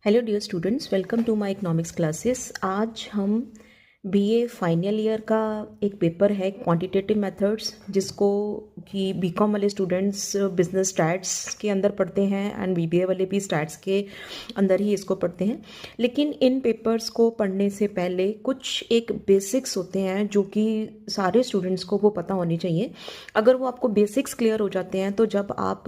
Hello dear students, welcome to my economics classes. आज हम BA final year का एक पेपर है क्वांटिटेटिव मेथड्स, जिसको कि बीकॉम वाले स्टूडेंट्स बिजनेस स्टैट्स के अंदर पढ़ते हैं एंड बीबीए वाले भी स्टैट्स के अंदर ही इसको पढ़ते हैं। लेकिन इन पेपर्स को पढ़ने से पहले कुछ एक बेसिक्स होते हैं जो कि सारे स्टूडेंट्स को वो पता होनी चाहिए। अगर वो आपको बेसिक्स क्लियर हो जाते हैं तो जब आप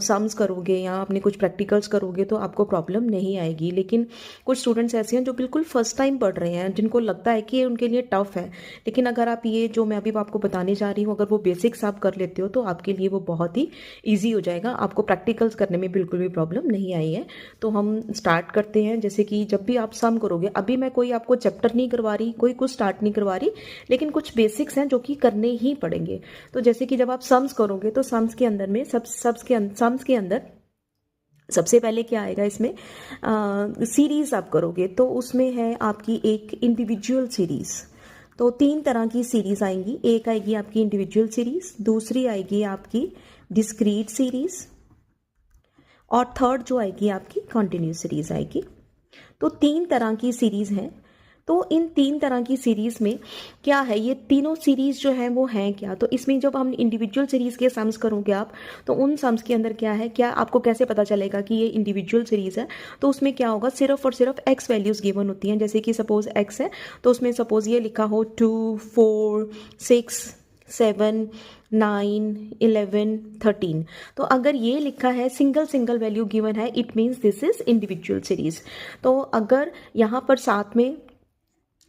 सम्स करोगे या अपने कुछ प्रैक्टिकल्स करोगे तो आपको प्रॉब्लम नहीं आएगी। लेकिन कुछ स्टूडेंट्स ऐसे हैं जो बिल्कुल फर्स्ट टाइम पढ़ रहे हैं, जिनको लगता है कि ये उनके लिए टफ है। लेकिन अगर आप ये जो मैं अभी आपको बताने जा रही हूँ, अगर वो बेसिक्स आप कर लेते हो तो आपके लिए वो बहुत ही ईजी हो जाएगा। आपको प्रैक्टिकल्स करने में बिल्कुल भी प्रॉब्लम नहीं आई है। तो हम स्टार्ट करते हैं। जैसे कि जब भी आप सम करोगे, अभी मैं कोई आपको चैप्टर नहीं करवा रही, कोई कुछ स्टार्ट नहीं करवा रही, लेकिन कुछ बेसिक्स हैं जो कि करने ही पड़ेंगे। तो जैसे कि जब आप सम्स करोगे तो सम्स के अंदर में सम्स के अंदर सबसे पहले क्या आएगा, इसमें सीरीज आप करोगे तो उसमें है आपकी एक इंडिविजुअल सीरीज। तो तीन तरह की सीरीज आएंगी। एक आएगी आपकी इंडिविजुअल सीरीज, दूसरी आएगी आपकी डिस्क्रीट सीरीज, और थर्ड जो आएगी आपकी कंटिन्यूस सीरीज आएगी। तो तीन तरह की सीरीज हैं। तो इन तीन तरह की सीरीज में क्या है, ये तीनों सीरीज जो है वो हैं क्या। तो इसमें जब हम इंडिविजुअल सीरीज के सम्स करोगे आप, तो उन सम्स के अंदर क्या है, क्या आपको कैसे पता चलेगा कि ये इंडिविजुअल सीरीज है। तो उसमें क्या होगा, सिर्फ और सिर्फ एक्स वैल्यूज गिवन होती हैं। जैसे कि सपोज एक्स है तो उसमें सपोज ये लिखा हो 2, 4, 6, 7, 9, 11, 13। तो अगर ये लिखा है सिंगल सिंगल वैल्यू गिवन है, it means this is individual series. तो अगर यहाँ पर साथ में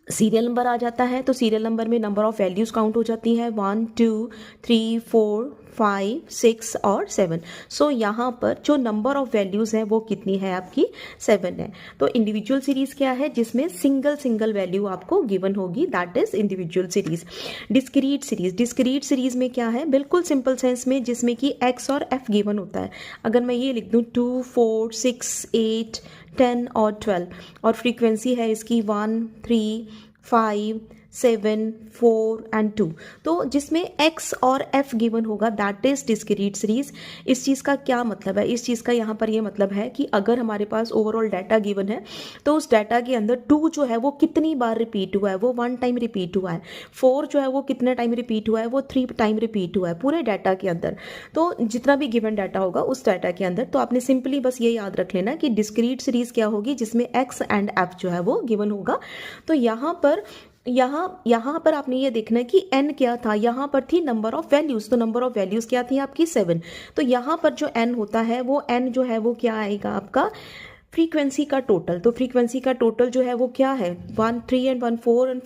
सीरियल नंबर आ जाता है तो सीरियल नंबर में नंबर ऑफ वैल्यूज काउंट हो जाती है 1, 2, 3, 4, 5, 6 और 7। सो यहाँ पर जो नंबर ऑफ वैल्यूज है वो कितनी है आपकी, 7 है। तो इंडिविजुअल सीरीज क्या है, जिसमें सिंगल सिंगल वैल्यू आपको गिवन होगी, that is individual series. Discrete series में क्या है, बिल्कुल सिंपल सेंस में, जिसमें कि एक्स और एफ गिवन होता है। अगर मैं ये लिख दूँ 2, 4, 6, 8, 10 और 12, और फ्रीक्वेंसी है इसकी 1, 3, 5, 7, 4 एंड 2, तो जिसमें x और f गिवन होगा, दैट इज डिस्क्रीट सीरीज। इस चीज़ का क्या मतलब है, इस चीज़ का यहाँ पर ये मतलब है कि अगर हमारे पास ओवरऑल डाटा गिवन है तो उस डाटा के अंदर 2 जो है वो कितनी बार रिपीट हुआ है, वो 1 टाइम रिपीट हुआ है। 4 जो है वो कितने टाइम रिपीट हुआ है, वो 3 टाइम रिपीट हुआ है पूरे डाटा के अंदर। तो जितना भी गिवन डाटा होगा उस डाटा के अंदर, तो आपने सिंपली बस ये याद रख लेना कि डिस्क्रीट सीरीज क्या होगी, जिसमें x एंड f जो है वो गिवन होगा। तो यहाँ पर आपने ये देखना है कि n क्या था, यहाँ पर थी नंबर ऑफ वैल्यूज। तो नंबर ऑफ वैल्यूज क्या थी आपकी, 7। तो यहाँ पर जो n होता है वो n जो है वो क्या आएगा आपका, फ्रीक्वेंसी का टोटल। तो फ्रीक्वेंसी का टोटल जो है वो क्या है, 1, 3 एंड 1, 4 एंड,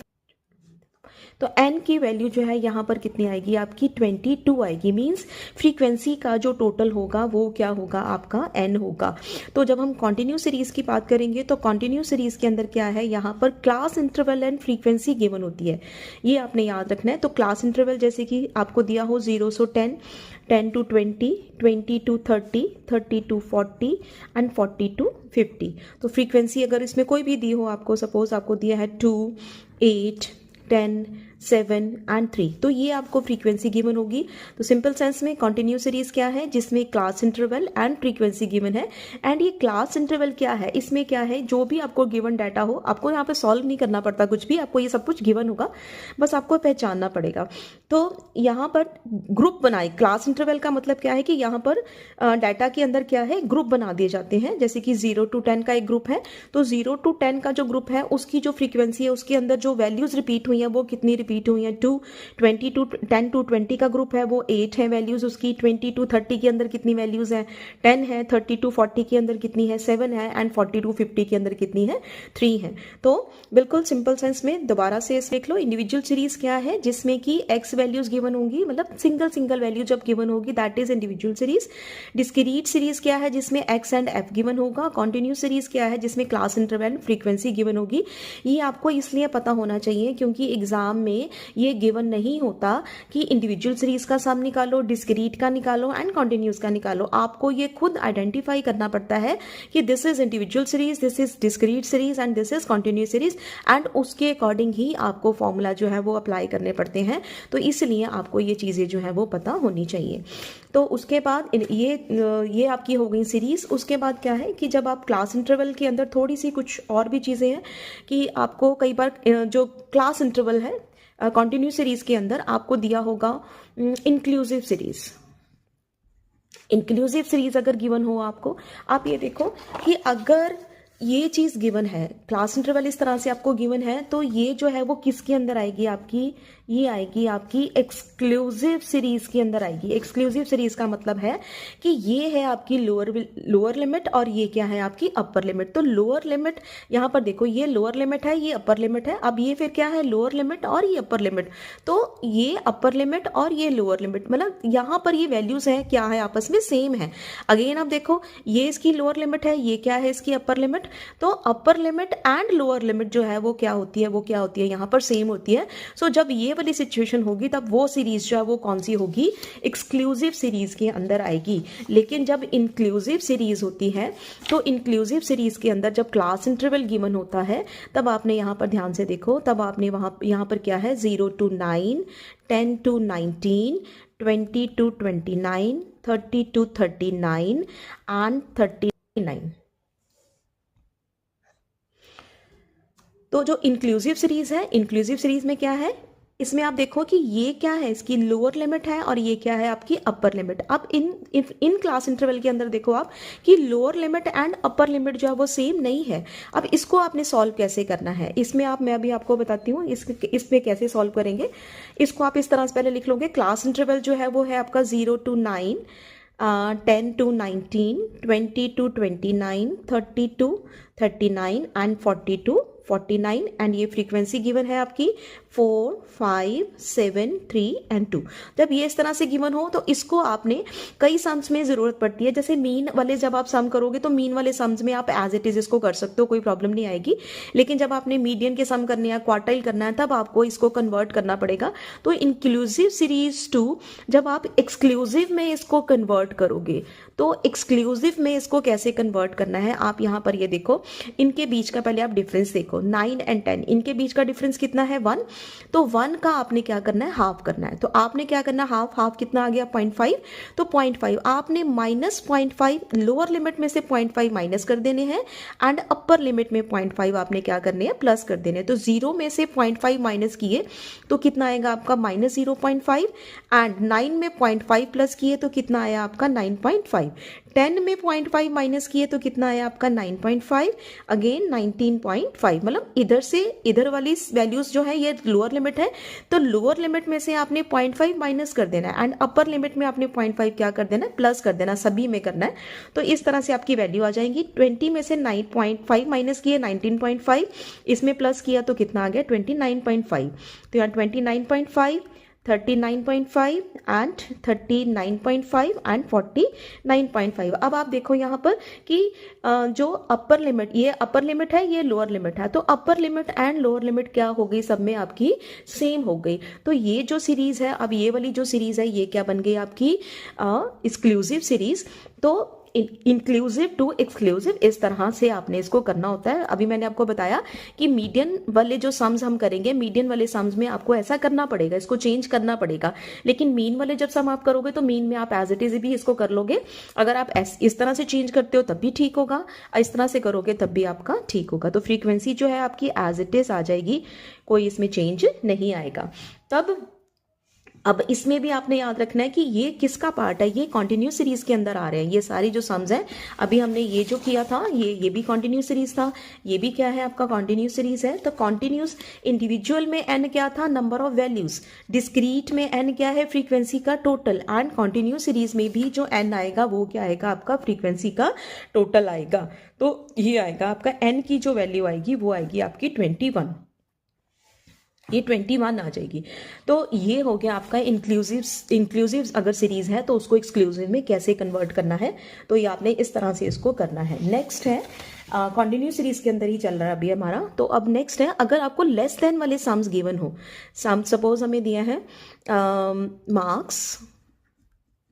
तो n की वैल्यू जो है यहाँ पर कितनी आएगी आपकी, 22 आएगी। मींस फ्रीक्वेंसी का जो टोटल होगा वो क्या होगा आपका, n होगा। तो जब हम कॉन्टिन्यूस सीरीज की बात करेंगे तो कॉन्टिन्यूस सीरीज के अंदर क्या है, यहाँ पर class interval and frequency given होती है, ये आपने याद रखना है। तो क्लास इंटरवल जैसे कि आपको दिया हो 0 से 10, 10 to 20, 20 to 30, 30 to 40 and 40 to 50। तो फ्रीक्वेंसी अगर इसमें कोई भी दी हो आपको, सपोज आपको दिया है 2, 8, 10, 7 एंड 3, तो ये आपको फ्रीक्वेंसी गिवन होगी। तो सिंपल सेंस में कॉन्टिन्यूस सीरीज क्या है, जिसमें class interval and frequency given है। एंड ये क्लास इंटरवल क्या है, इसमें क्या है, जो भी आपको गिवन डाटा हो, आपको यहाँ पे सॉल्व नहीं करना पड़ता कुछ भी, आपको ये सब कुछ गिवन होगा, बस आपको पहचानना पड़ेगा। तो यहाँ पर ग्रुप बनाए, क्लास इंटरवल का मतलब क्या है कि यहाँ पर डाटा के अंदर क्या है, ग्रुप बना दिए जाते हैं। जैसे कि 0 to 10 का एक ग्रुप है, तो 0 to 10 का जो ग्रुप है उसकी जो फ्रीक्वेंसी है उसके अंदर जो वैल्यूज रिपीट हुई है वो कितनी रिपीट हुई है, 2, 20 to 10 to 20 का ग्रुप है वो 8 है वैल्यूज उसकी, 20 to 30 के अंदर कितनी वैल्यूज है, 10 है, 30 to 40 के अंदर कितनी है, 7 है, एंड 40 to 50 के अंदर कितनी है, 3 है। तो बिल्कुल सिंपल सेंस में दोबारा से देख लो, इंडिविजुअल सीरीज क्या है, जिसमें कि x वैल्यूज गिवन होंगी, मतलब सिंगल सिंगल वैल्यू जब गिवन होगी, that is individual series. Discrete series क्या है, जिसमें x एंड f गिवन होगा। कॉन्टिन्यूस सीरीज क्या है, जिसमें क्लास इंटरवल फ्रीक्वेंसी गिवन होगी। ये आपको इसलिए पता होना चाहिए क्योंकि एग्जाम में में ये गिवन नहीं होता कि इंडिविजुअल सीरीज का सम निकालो, डिस्क्रीट का निकालो एंड कॉन्टिन्यूस का निकालो। आपको ये खुद आइडेंटिफाई करना पड़ता है कि this is individual series, this is discrete series and this is continuous series, and उसके अकॉर्डिंग ही आपको फॉर्मूला जो है वो अप्लाई करने पड़ते हैं। तो इसलिए आपको ये चीज़ें जो है वो पता होनी चाहिए। तो उसके बाद ये आपकी हो गई सीरीज। उसके बाद क्या है कि जब आप क्लास इंटरवल के अंदर थोड़ी सी कुछ और भी चीज़ें हैं कि आपको कई बार जो क्लास इंटरवल है कॉन्टिन्यूस सीरीज के अंदर आपको दिया होगा इंक्लूसिव सीरीज। इंक्लूसिव सीरीज अगर गिवन हो आपको, आप ये देखो कि अगर ये चीज़ गिवन है, क्लास इंटरवल इस तरह से आपको गिवन है, तो ये जो है वो किसके अंदर आएगी आपकी, ये आएगी आपकी एक्सक्लूसिव सीरीज के अंदर आएगी। एक्सक्लूसिव सीरीज का मतलब है कि ये है आपकी लोअर लिमिट और ये क्या है आपकी अपर लिमिट। तो लोअर लिमिट यहाँ पर देखो, ये लोअर लिमिट है, ये अपर लिमिट है। अब ये फिर क्या है, लोअर लिमिट और ये अपर लिमिट। तो ये अपर लिमिट और ये लोअर लिमिट, मतलब यहाँ पर ये वैल्यूज है क्या है, आपस में सेम है। अगेन आप देखो, ये इसकी लोअर लिमिट है, ये क्या है इसकी अपर लिमिट। तो upper limit and lower limit जो है वो क्या होती है, यहाँ पर सेम होती है। सो जब ये वाली सिचुएशन होगी तब वो सीरीज जो है वो कौन सी होगी, एक्सक्लूसिव सीरीज के अंदर आएगी। लेकिन जब इंक्लूसिव सीरीज होती है, तो इंक्लूसिव सीरीज के अंदर जब क्लास इंटरवल गिवन होता है, तब आपने यहाँ पर ध्यान से देखो, तब आपने यहाँ पर क्या है 0 to 9, 10 to 19, 20 to 29, 30 to 39 and 39। तो जो इंक्लूसिव सीरीज है, इंक्लूसिव सीरीज में क्या है, इसमें आप देखो कि ये क्या है, इसकी लोअर लिमिट है और ये क्या है आपकी अपर लिमिट। अब इन क्लास इंटरवल के अंदर देखो आप कि lower limit and upper limit जो है वो सेम नहीं है। अब इसको आपने सॉल्व कैसे करना है, इसमें मैं अभी आपको बताती हूँ इसमें कैसे सॉल्व करेंगे। इसको आप इस तरह से पहले लिख लोगे, क्लास इंटरवल जो है वो है आपका 0 to 9, 10 to 19, 20 to 29, 30 to 39 and 40 to 49, and ये फ्रीक्वेंसी गिवन है आपकी 4, 5, 7, 3 एंड 2। जब ये इस तरह से गिवन हो तो इसको आपने कई सम्स में ज़रूरत पड़ती है। जैसे मीन वाले जब आप सम करोगे तो मीन वाले सम्स में आप एज इट इज़ इसको कर सकते हो, कोई प्रॉब्लम नहीं आएगी। लेकिन जब आपने मीडियन के सम करने हैं, क्वार्टाइल करना है, तब आपको इसको कन्वर्ट करना पड़ेगा। तो इंक्लूसिव सीरीज टू जब आप एक्सक्लूसिव में इसको कन्वर्ट करोगे, तो एक्सक्लूसिव में इसको कैसे कन्वर्ट करना है, आप यहाँ पर ये देखो, इनके बीच का पहले आप डिफरेंस देखो, 9 and 10, इनके बीच का डिफरेंस कितना है 1। तो 1 का आपने क्या करना है, हाफ करना है। तो आपने क्या करना है, हाफ कितना आ गया 0.5। तो 0.5 आपने -0.5 लोअर लिमिट में से 0.5 माइनस कर देने हैं एंड अपर लिमिट में 0.5 आपने क्या करने हैं, प्लस कर देने हैं। तो 0 में से 0.5 माइनस किए तो कितना आएगा आपका -0.5, एंड 9 में 0.5 प्लस किए तो कितना आया आपका 9.5, 10 में 0.5 माइनस किए तो कितना आया आपका 9.5, अगेन 19.5। मतलब इधर से इधर वाली वैल्यूज जो है ये लोअर लिमिट है, तो लोअर लिमिट में से आपने 0.5 माइनस कर देना है एंड अपर लिमिट में आपने 0.5 क्या कर देना है, प्लस कर देना, सभी में करना है। तो इस तरह से आपकी वैल्यू आ जाएगी। 20 में से 9.5 माइनस किए 19.5, इसमें प्लस किया तो कितना आ गया 29.5। तो यहाँ 29.5, 39.5 एंड 39.5 एंड 49.5। अब आप देखो यहाँ पर कि जो अपर लिमिट, ये अपर लिमिट है, ये लोअर लिमिट है, तो upper limit and lower limit क्या हो गई, सब में आपकी सेम हो गई। तो ये जो सीरीज है, अब ये वाली जो सीरीज है ये क्या बन गई आपकी एक्सक्लूसिव सीरीज। तो इंक्लूसिव टू एक्सक्लूसिव इस तरह से आपने इसको करना होता है। अभी मैंने आपको बताया कि मीडियन वाले जो सम्स हम करेंगे, मीडियन वाले सम्स में आपको ऐसा करना पड़ेगा, इसको चेंज करना पड़ेगा। लेकिन मीन वाले जब सम आप करोगे तो मीन में आप एज इट इज भी इसको कर लोगे। अगर आप इस तरह से चेंज करते हो तब भी ठीक होगा, इस तरह से करोगे तब भी आपका ठीक होगा। तो फ्रीक्वेंसी जो है आपकी एज इट इज आ जाएगी, कोई इसमें चेंज नहीं आएगा। तब अब इसमें भी आपने याद रखना है कि ये किसका पार्ट है, ये कॉन्टिन्यूस सीरीज के अंदर आ रहे हैं। ये सारी जो सम्स हैं, अभी हमने ये जो किया था ये भी कॉन्टिन्यूस सीरीज था, ये भी क्या है आपका कॉन्टिन्यूस सीरीज है। तो कॉन्टिन्यूस इंडिविजुअल में एन क्या था, नंबर ऑफ वैल्यूज, डिस्क्रीट में एन क्या है, फ्रीक्वेंसी का टोटल, एंड कॉन्टिन्यूस सीरीज में भी जो एन आएगा वो क्या आएगा आपका फ्रीक्वेंसी का टोटल आएगा। तो ये आएगा आपका एन की जो वैल्यू आएगी वो आएगी आपकी 21, ये 21 आ जाएगी। तो ये हो गया आपका इंक्लूसिव अगर सीरीज है तो उसको एक्सक्लूसिव में कैसे कन्वर्ट करना है, तो ये आपने इस तरह से इसको करना है। नेक्स्ट है कॉन्टिन्यूस सीरीज के अंदर ही चल रहा है अभी हमारा। तो अब नेक्स्ट है, अगर आपको लेस देन वाले सम्स गिवन हो, सम सपोज हमें दिया है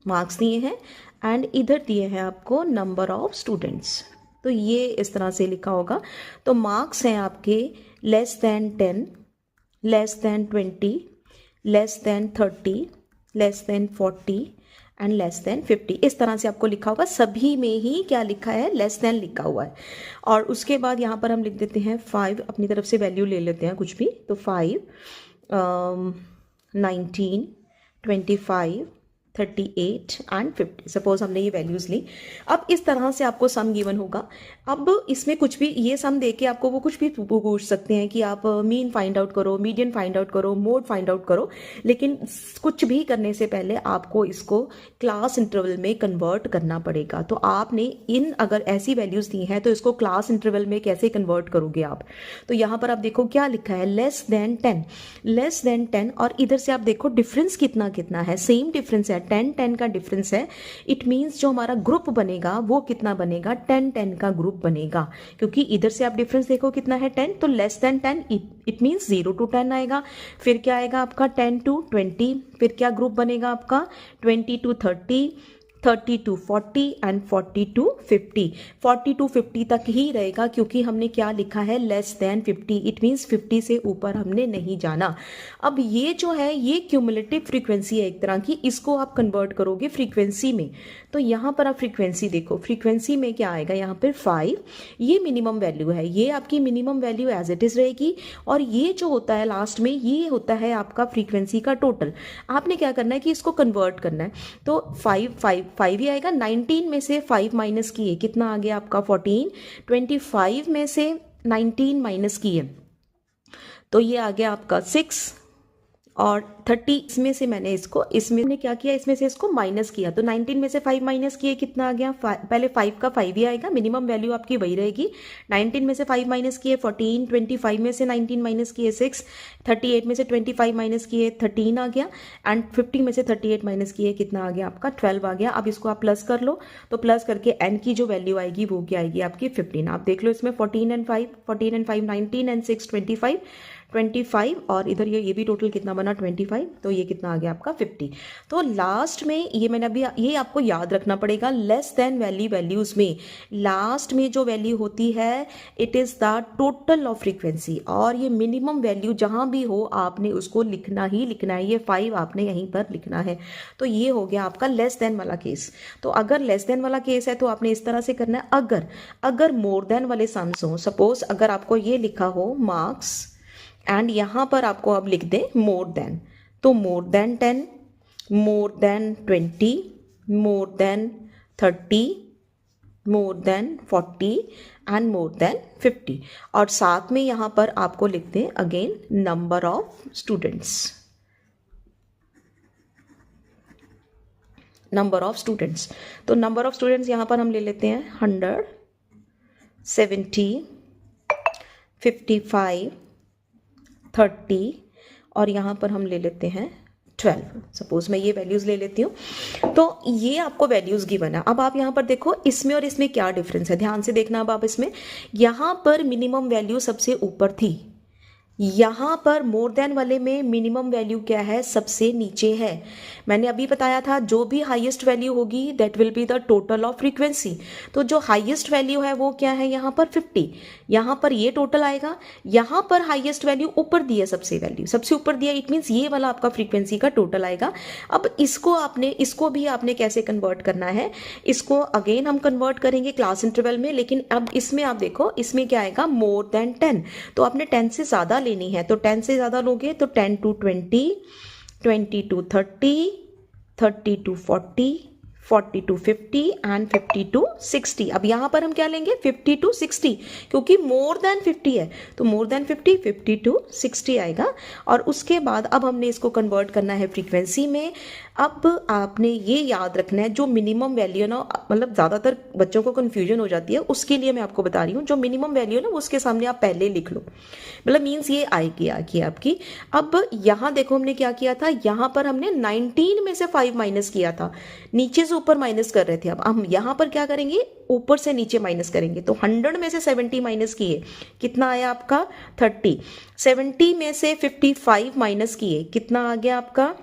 मार्क्स दिए हैं एंड इधर दिए हैं आपको नंबर ऑफ स्टूडेंट्स, तो ये इस तरह से लिखा होगा। तो मार्क्स हैं आपके less than 10, less than 20, less than 30, less than 40 and less than 50, इस तरह से आपको लिखा होगा। सभी में ही क्या लिखा है, लेस देन लिखा हुआ है। और उसके बाद यहाँ पर हम लिख देते हैं 5, अपनी तरफ से वैल्यू ले लेते हैं कुछ भी, तो 5, 19, 25, 38 एंड 50, सपोज हमने ये वैल्यूज़ ली। अब इस तरह से आपको सम गिवन होगा। अब इसमें कुछ भी ये सम देके आपको वो कुछ भी पूछ सकते हैं कि आप मीन फाइंड आउट करो, मीडियन फाइंड आउट करो, मोड फाइंड आउट करो, लेकिन कुछ भी करने से पहले आपको इसको क्लास इंटरवल में कन्वर्ट करना पड़ेगा। तो आपने इन अगर ऐसी वैल्यूज़ दी हैं तो इसको क्लास इंटरवल में कैसे कन्वर्ट करोगे आप। तो यहाँ पर आप देखो क्या लिखा है, लेस देन 10, लेस देन 10, और इधर से आप देखो डिफरेंस कितना कितना है, सेम डिफरेंस है, 10 का डिफरेंस है। इट मीन्स जो हमारा ग्रुप बनेगा वो कितना बनेगा, 10 का ग्रुप बनेगा, क्योंकि इधर से आप डिफरेंस देखो कितना है 10, तो less than 10 it means 0 to 10 आएगा। फिर क्या आएगा आपका 10 to 20, फिर क्या ग्रुप बनेगा आपका 20 to 30, 30 to 40 and 40 to 50, 40 to 50 तक ही रहेगा, क्योंकि हमने क्या लिखा है, लेस देन 50, इट मीन्स 50 से ऊपर हमने नहीं जाना। अब ये जो है ये क्यूमुलेटिव फ्रीक्वेंसी है एक तरह की, इसको आप कन्वर्ट करोगे फ्रीक्वेंसी में। तो यहाँ पर आप फ्रीक्वेंसी देखो, फ्रीक्वेंसी में क्या आएगा, यहाँ पर 5, ये मिनिमम वैल्यू है, ये आपकी minimum value as it is रहेगी, और ये जो होता है लास्ट में ये होता है आपका फ्रीक्वेंसी का टोटल। आपने क्या करना है कि इसको कन्वर्ट करना है। तो 5 ही आएगा, 19 में से 5 माइनस किए कितना आ गया आपका 14, 25 में से 19 माइनस किए तो ये आ गया आपका 6, और 30 इसमें से मैंने इसमें क्या किया, इसमें से इसको माइनस किया, तो 19 में से 5 माइनस किए कितना आ गया, पहले 5 का 5 ही आएगा, मिनिमम वैल्यू आपकी वही रहेगी। 19 में से 5 माइनस किए 14, 25 में से 19 माइनस किए 6, 38 में से 25 माइनस किए 13 आ गया, एंड 50 में से 38 माइनस किए कितना आ गया आपका 12 आ गया। अब इसको आप प्लस कर लो, तो प्लस करके n की जो वैल्यू आएगी वो क्या आएगी आपकी 15। आप देख लो इसमें 14 एंड 5 19 एंड 6 25, और इधर ये भी टोटल कितना बना 25, तो ये कितना आ गया आपका 50। तो लास्ट में ये मैंने अभी ये आपको याद रखना पड़ेगा, लेस देन वैल्यूज़ में लास्ट में जो वैल्यू होती है it is the total of frequency, और ये मिनिमम वैल्यू जहाँ भी हो आपने उसको लिखना ही लिखना है, ये 5 आपने यहीं पर लिखना है। तो ये हो गया आपका लेस देन वाला केस। तो अगर लेस देन वाला केस है तो आपने इस तरह से करना है। अगर मोर देन वाले सम्स हो, सपोज अगर आपको ये लिखा हो मार्क्स एंड यहाँ पर आपको अब लिख दें मोर देन, तो more than 10, more than 20, more than 30, more than 40 and more than 50, और साथ में यहाँ पर आपको लिख दें again number of students, number of students. तो नंबर ऑफ स्टूडेंट्स यहाँ पर हम ले लेते हैं 100, 70, 55, 30, और यहाँ पर हम ले लेते हैं 12। सपोज मैं ये वैल्यूज़ ले लेती हूँ। तो ये आपको वैल्यूज़ गिवन है। अब आप यहाँ पर देखो इसमें और इसमें क्या डिफरेंस है, ध्यान से देखना। अब आप इसमें यहाँ पर मिनिमम वैल्यू सबसे ऊपर थी, यहाँ पर मोर देन वाले में मिनिमम वैल्यू क्या है, सबसे नीचे है। मैंने अभी बताया था जो भी हाईएस्ट वैल्यू होगी that will be the total of frequency. तो जो हाईएस्ट वैल्यू है वो क्या है, यहाँ पर 50, यहाँ पर ये टोटल आएगा। यहाँ पर हाईएस्ट वैल्यू ऊपर दी है, सबसे ऊपर दिया, इट मीन्स ये वाला आपका फ्रीक्वेंसी का टोटल आएगा। अब इसको भी आपने कैसे कन्वर्ट करना है, इसको अगेन हम कन्वर्ट करेंगे क्लास इंटरवल में, लेकिन अब इसमें आप देखो इसमें क्या आएगा मोर देन 10, तो आपने 10 से ज़्यादा लेनी है। तो 10 से ज़्यादा लोगे तो 10 to 20, 20 to 30, 30 to 40, 40 to 50 and 50 to 60। अब यहाँ पर हम क्या लेंगे 50 to 60, क्योंकि मोर देन 50 है तो मोर देन 50 50 to 60 आएगा। और उसके बाद अब हमने इसको कन्वर्ट करना है फ्रीक्वेंसी में। अब आपने ये याद रखना है जो मिनिमम वैल्यू है ना, मतलब ज़्यादातर बच्चों को कन्फ्यूजन हो जाती है, उसके लिए मैं आपको बता रही हूँ जो मिनिमम वैल्यू है ना उसके सामने आप पहले लिख लो, मतलब मीन्स ये आएगी आपकी। अब यहाँ देखो हमने क्या किया था, यहाँ पर हमने 19 में से 5 माइनस किया था, नीचे से ऊपर माइनस कर रहे थे। अब हम यहाँ पर क्या करेंगे, ऊपर से नीचे माइनस करेंगे। तो 100 में से 70 माइनस किए, कितना आया आपका 30। 70 में से 55 माइनस किए, कितना आ गया आपका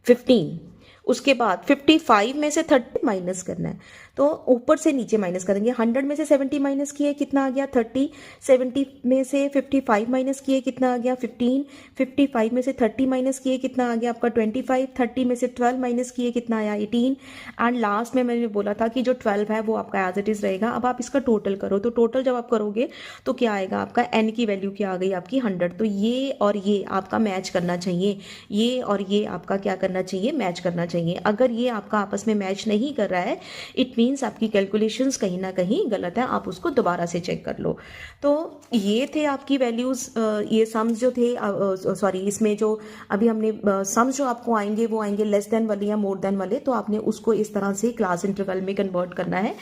15। उसके बाद 55 में से 30 माइनस करना है, तो ऊपर से नीचे माइनस करेंगे। 100 में से 70 माइनस किए, कितना आ गया 30। 70 में से 55 माइनस किए, कितना आ गया 15। 55 में से 30 माइनस किए, कितना आ गया आपका 25। 30 में से 12 माइनस किए, कितना आया 18। एंड लास्ट में मैंने बोला था कि जो 12 है वो आपका एज इट इज़ रहेगा। अब आप इसका टोटल करो, तो टोटल जब आप करोगे तो क्या आएगा आपका, एन की वैल्यू क्या आ गई आपकी 100। तो ये और ये आपका मैच करना चाहिए, ये और ये आपका क्या करना चाहिए, मैच करना चाहिए। अगर ये आपका आपस में मैच नहीं कर रहा है, इट मीन्स आपकी कैलकुलेशंस कहीं ना कहीं गलत है, आप उसको दोबारा से चेक कर लो। तो ये थे आपकी वैल्यूज़, ये सम्स जो थे, सॉरी इसमें जो अभी हमने सम्स जो आपको आएंगे वो आएंगे लेस देन वाले या मोर देन वाले, तो आपने उसको इस तरह से क्लास इंटरवल में कन्वर्ट करना है।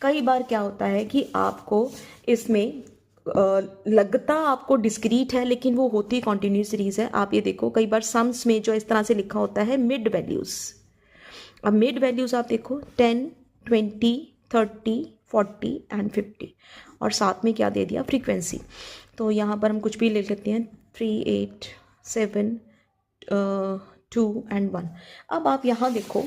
कई बार क्या होता है कि आपको इसमें लगता आपको डिस्क्रीट है लेकिन वो होती कॉन्टिन्यूस सीरीज है। आप ये देखो कई बार सम्स में जो इस तरह से लिखा होता है मिड वैल्यूज़। अब मिड वैल्यूज़ आप देखो 10 20 30 40 एंड 50, और साथ में क्या दे दिया फ्रीक्वेंसी। तो यहाँ पर हम कुछ भी ले लेते हैं 3 8 7 2 एंड 1। अब आप यहाँ देखो,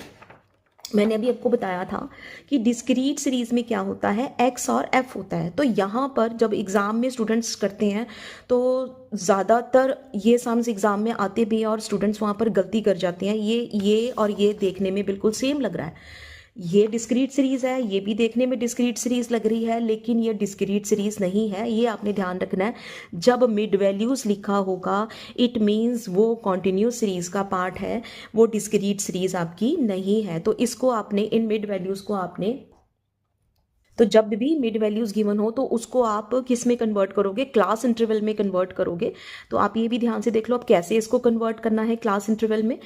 मैंने अभी आपको बताया था कि डिस्क्रीट सीरीज में क्या होता है, एक्स और एफ होता है। तो यहाँ पर जब एग्ज़ाम में स्टूडेंट्स करते हैं तो ज़्यादातर ये सम्स एग्ज़ाम में आते भी हैं और स्टूडेंट्स वहाँ पर गलती कर जाते हैं। ये और ये देखने में बिल्कुल सेम लग रहा है, ये डिस्क्रीट सीरीज है, ये भी देखने में डिस्क्रीट सीरीज लग रही है, लेकिन ये डिस्क्रीट सीरीज नहीं है। ये आपने ध्यान रखना है, जब मिड वैल्यूज लिखा होगा इट मीन्स वो कॉन्टिन्यूस सीरीज का पार्ट है, वो डिस्क्रीट सीरीज आपकी नहीं है। तो इसको आपने, इन मिड वैल्यूज को आपने, तो जब भी मिड वैल्यूज गिवन हो तो उसको आप किस में कन्वर्ट करोगे, क्लास इंटरवल में कन्वर्ट करोगे। तो आप ये भी ध्यान से देख लो आप कैसे इसको कन्वर्ट करना है क्लास इंटरवल में।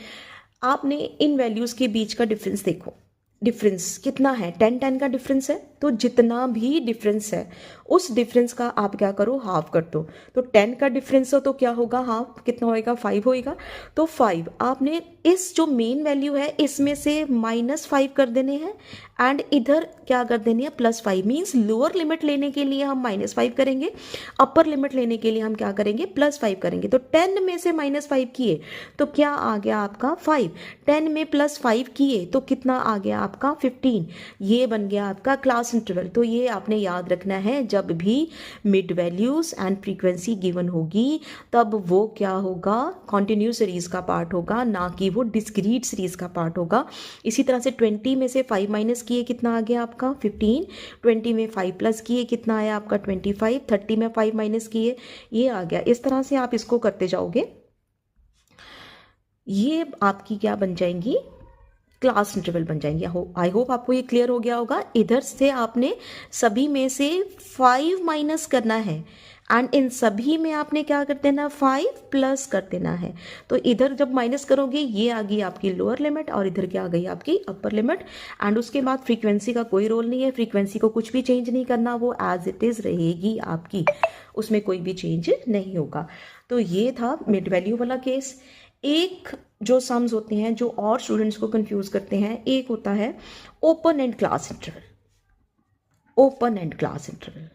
आपने इन वैल्यूज के बीच का डिफरेंस देखो, डिफरेंस कितना है, 10 10 का डिफरेंस है, तो जितना भी डिफरेंस है उस डिफरेंस का आप क्या करो, हाफ कर दो। तो 10 का डिफरेंस हो तो क्या होगा, हाफ कितना होएगा 5 होएगा। तो 5 आपने इस जो मेन वैल्यू है इसमें से -5 कर देने हैं एंड इधर क्या कर देनी है +5। मीन्स लोअर लिमिट लेने के लिए हम -5 करेंगे, अपर लिमिट लेने के लिए हम क्या करेंगे +5 करेंगे। तो 10 में से -5 किए तो क्या आ गया आपका 5, 10 में +5 किए तो कितना आ गया आपका 15। ये बन गया आपका क्लास इंटरवल। तो ये आपने याद रखना है, जब भी mid values and frequency given होगी तब वो क्या होगा, कॉन्टिन्यूस सीरीज का पार्ट होगा, ना कि वो डिस्क्रीट सीरीज का पार्ट होगा। इसी तरह से 20 में से 5 माइनस किए कितना आ गया आपका 15, 20 में 5 प्लस किए कितना आया आपका 25, 30 में 5 माइनस किए ये आ गया। इस तरह से आप इसको करते जाओगे, ये आपकी क्या बन जाएंगी, क्लास इंटरवल बन जाएंगे। आई होप आपको ये क्लियर हो गया होगा। इधर से आपने सभी में से 5 माइनस करना है एंड इन सभी में आपने क्या कर देना 5 प्लस कर देना है। तो इधर जब माइनस करोगे ये आ गई आपकी लोअर लिमिट और इधर क्या आ गई आपकी अपर लिमिट। एंड उसके बाद फ्रीक्वेंसी का कोई रोल नहीं है, फ्रीक्वेंसी को कुछ भी चेंज नहीं करना, वो एज इट इज रहेगी आपकी, उसमें कोई भी चेंज नहीं होगा। तो ये था मिड वैल्यू वाला केस। एक जो सम्स होते हैं जो और स्टूडेंट्स को कंफ्यूज करते हैं, एक होता है open and class interval. Open and class interval,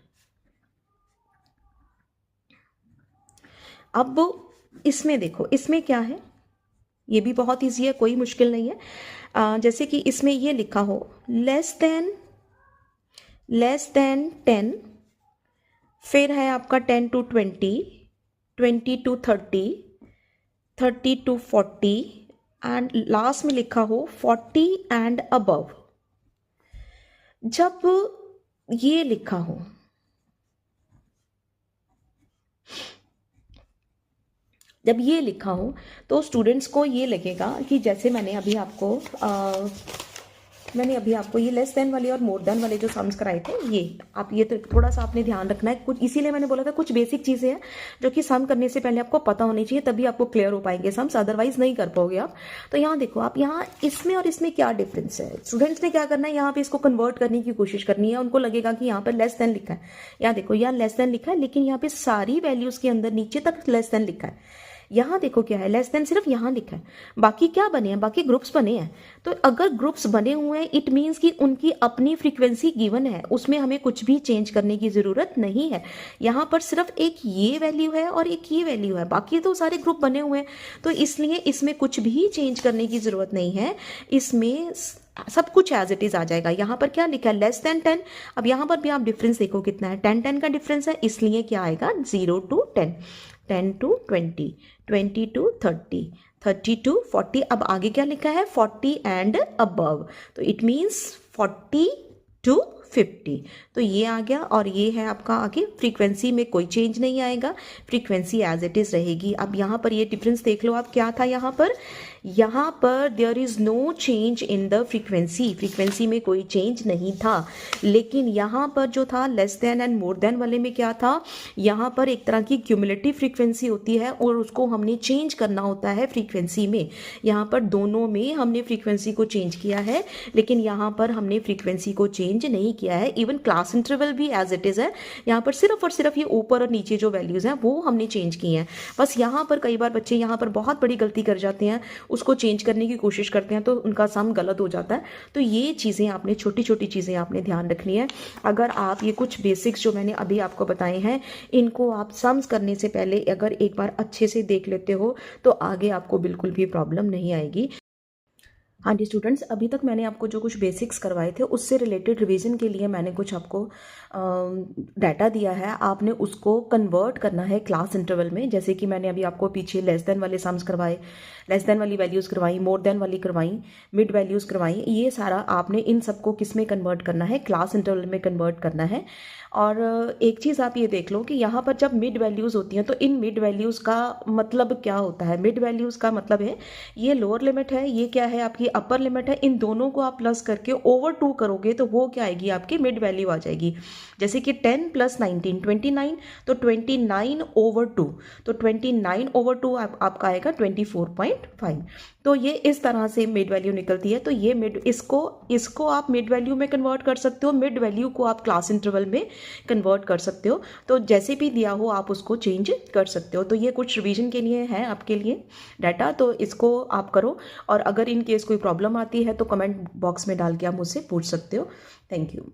अब इसमें देखो इसमें क्या है, ये भी बहुत इजी है, कोई मुश्किल नहीं है। जैसे कि इसमें ये लिखा हो लेस देन 10, फिर है आपका 10 to 20, 20 to 30, 30 to 40 and last में लिखा हो 40 एंड अबव। जब ये लिखा हो, जब ये लिखा हो तो स्टूडेंट्स को ये लगेगा कि जैसे मैंने अभी आपको मैंने अभी आपको ये लेस देन वाले और मोर देन वाले जो सम्स कराए थे, ये आप ये तो थोड़ा सा आपने ध्यान रखना है कुछ, इसीलिए मैंने बोला था कुछ बेसिक चीज़ें हैं जो कि सम करने से पहले आपको पता होनी चाहिए, तभी आपको क्लियर हो पाएंगे सम्स, अदरवाइज नहीं कर पाओगे आप। तो यहाँ देखो आप, यहाँ इसमें और इसमें क्या डिफरेंस है। स्टूडेंट्स ने क्या करना है, यहाँ पे इसको कन्वर्ट करने की कोशिश करनी है। उनको लगेगा कि यहाँ पर लेस देन लिखा है, यहाँ देखो यहाँ लेस देन लिखा है, लेकिन यहाँ पे सारी वैल्यूज के अंदर नीचे तक लेस देन लिखा है। यहाँ देखो क्या है, लेस देन सिर्फ यहाँ लिखा है, बाकी क्या बने हैं, बाकी ग्रुप्स बने हैं। तो अगर ग्रुप्स बने हुए हैं, इट मीन्स कि उनकी अपनी फ्रीक्वेंसी गिवन है, उसमें हमें कुछ भी चेंज करने की जरूरत नहीं है। यहाँ पर सिर्फ एक ये वैल्यू है और एक ये वैल्यू है, बाकी तो सारे ग्रुप बने हुए हैं, तो इसलिए इसमें कुछ भी चेंज करने की जरूरत नहीं है। इसमें सब कुछ एज इट इज आ जाएगा। यहाँ पर क्या लिखा है, लेस देन 10। अब यहाँ पर भी आप डिफरेंस देखो कितना है, 10 का डिफरेंस है, इसलिए क्या आएगा 0 to 10, 10 to 20, 20 to 30, 30 to 40। अब आगे क्या लिखा है, 40 एंड अबव, तो इट मीन्स 40 to 50। तो ये आ गया, और ये है आपका आगे फ्रीक्वेंसी में कोई चेंज नहीं आएगा, फ्रीक्वेंसी एज इट इज रहेगी। अब यहाँ पर ये डिफरेंस देख लो आप, क्या था यहाँ पर there is no change in the frequency, frequency में कोई चेंज नहीं था। लेकिन यहाँ पर जो था less than and more than वाले में क्या था, यहाँ पर एक तरह की क्यूमुलेटिव फ्रीक्वेंसी होती है और उसको हमने चेंज करना होता है फ्रीक्वेंसी में। यहाँ पर दोनों में हमने फ्रीक्वेंसी को चेंज किया है, लेकिन यहाँ पर हमने फ्रीक्वेंसी को चेंज नहीं किया है। इवन क्लास इंटरवल भी एज इट इज है, यहाँ पर सिर्फ और सिर्फ ये ऊपर और नीचे जो वैल्यूज हैं वो हमने चेंज की हैं। बस यहाँ पर कई बार बच्चे यहाँ पर बहुत बड़ी गलती कर जाते हैं, उसको चेंज करने की कोशिश करते हैं तो उनका सम गलत हो जाता है। तो ये चीज़ें आपने, छोटी छोटी चीज़ें आपने ध्यान रखनी है। अगर आप ये कुछ बेसिक्स जो मैंने अभी आपको बताए हैं, इनको आप सम्स करने से पहले अगर एक बार अच्छे से देख लेते हो तो आगे आपको बिल्कुल भी प्रॉब्लम नहीं आएगी। हाँ जी स्टूडेंट्स, अभी तक मैंने आपको जो कुछ बेसिक्स करवाए थे उससे रिलेटेड रिवीजन के लिए मैंने कुछ आपको डाटा दिया है। आपने उसको कन्वर्ट करना है क्लास इंटरवल में। जैसे कि मैंने अभी आपको पीछे लेस देन वाले सम्स करवाए, लेस देन वाली वैल्यूज़ करवाई, मोर देन वाली करवाई, मिड वैल्यूज़ करवाई। ये सारा आपने इन सबको किस में कन्वर्ट करना है, क्लास इंटरवल में कन्वर्ट करना है। और एक चीज़ आप ये देख लो कि यहाँ पर जब मिड वैल्यूज़ होती हैं तो इन मिड वैल्यूज़ का मतलब क्या होता है। मिड वैल्यूज़ का मतलब है ये लोअर लिमिट है, ये क्या है आपकी अपर लिमिट है। इन दोनों को आप प्लस करके ओवर 2 करोगे तो वो क्या आएगी, आपकी मिड वैल्यू आ जाएगी। जैसे कि 10 + 19 29, तो 29/2, तो 29/2 आपका आएगा 24.5। तो ये इस तरह से मिड वैल्यू निकलती है। तो ये इसको आप मिड वैल्यू में कन्वर्ट कर सकते हो, मिड वैल्यू को आप क्लास इंटरवल में कन्वर्ट कर सकते हो। तो जैसे भी दिया हो आप उसको चेंज कर सकते हो। तो ये कुछ रिवीजन के लिए है आपके लिए डाटा, तो इसको आप करो। और अगर इन केस कोई प्रॉब्लम आती है तो कमेंट बॉक्स में डाल के आप मुझसे पूछ सकते हो। Thank you.